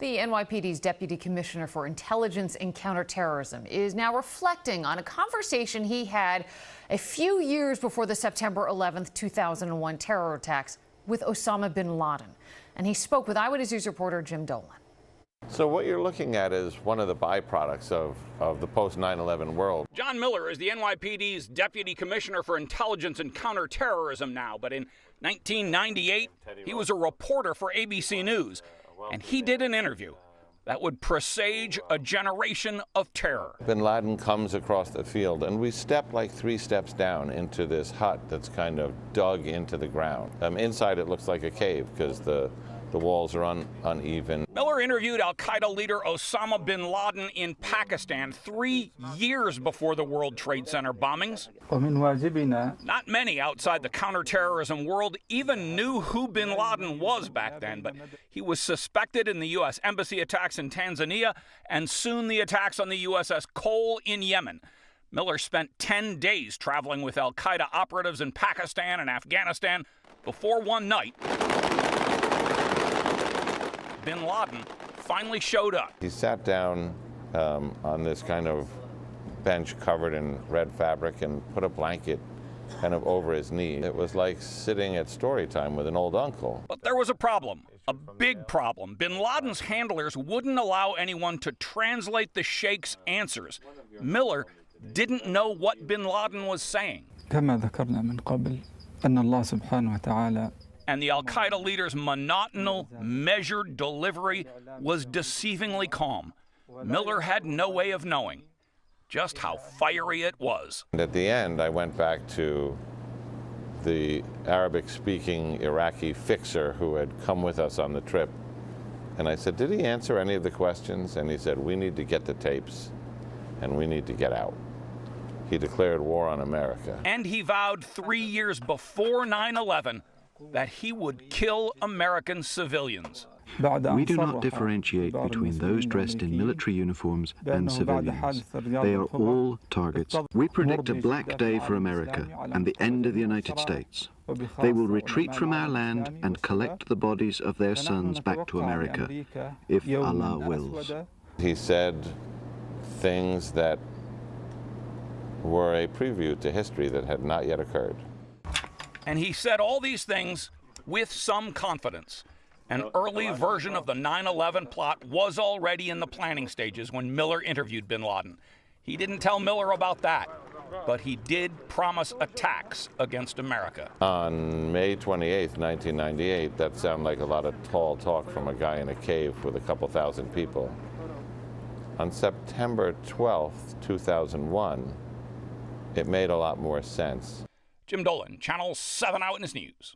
The NYPD's Deputy Commissioner for Intelligence and Counterterrorism is now reflecting on a conversation he had a few years before the September 11th, 2001 terror attacks with Osama bin Laden. And he spoke with Eyewitness News reporter Jim Dolan. So what you're looking at is one of the byproducts of the post-9/11 world. John Miller is the NYPD's Deputy Commissioner for Intelligence and Counterterrorism now, but in 1998, he was a reporter for ABC News, and he did an interview that would presage a generation of terror. Bin Laden comes across the field, and we step like 3 steps down into this hut that's kind of dug into the ground. Inside it looks like a cave because the walls are uneven. Miller interviewed al-Qaeda leader Osama bin Laden in Pakistan 3 years before the World Trade Center bombings. Not many outside the counterterrorism world even knew who bin Laden was back then, but he was suspected in the U.S. Embassy attacks in Tanzania and soon the attacks on the USS Cole in Yemen. Miller spent 10 days traveling with al-Qaeda operatives in Pakistan and Afghanistan before one night bin Laden finally showed up. He sat down on this kind of bench covered in red fabric and put a blanket kind of over his knee. It was like sitting at story time with an old uncle. But there was a problem, a big problem. Bin Laden's handlers wouldn't allow anyone to translate the sheikh's answers. Miller didn't know what bin Laden was saying. And the al-Qaeda leader's monotonal, measured delivery was deceivingly calm. Miller had no way of knowing just how fiery it was. And at the end, I went back to the Arabic-speaking Iraqi fixer who had come with us on the trip. And I said, did he answer any of the questions? And he said, we need to get the tapes, and we need to get out. He declared war on America. And he vowed 3 years before 9/11 that he would kill American civilians. We do not differentiate between those dressed in military uniforms and civilians. They are all targets. We predict a black day for America and the end of the United States. They will retreat from our land and collect the bodies of their sons back to America, if Allah wills. He said things that were a preview to history that had not yet occurred. And he said all these things with some confidence. An early version of the 9/11 plot was already in the planning stages when Miller interviewed bin Laden. He didn't tell Miller about that, but he did promise attacks against America. On May 28th, 1998, that sounded like a lot of tall talk from a guy in a cave with a couple thousand people. On September 12th, 2001, it made a lot more sense. Jim Dolan, Channel 7 Eyewitness News.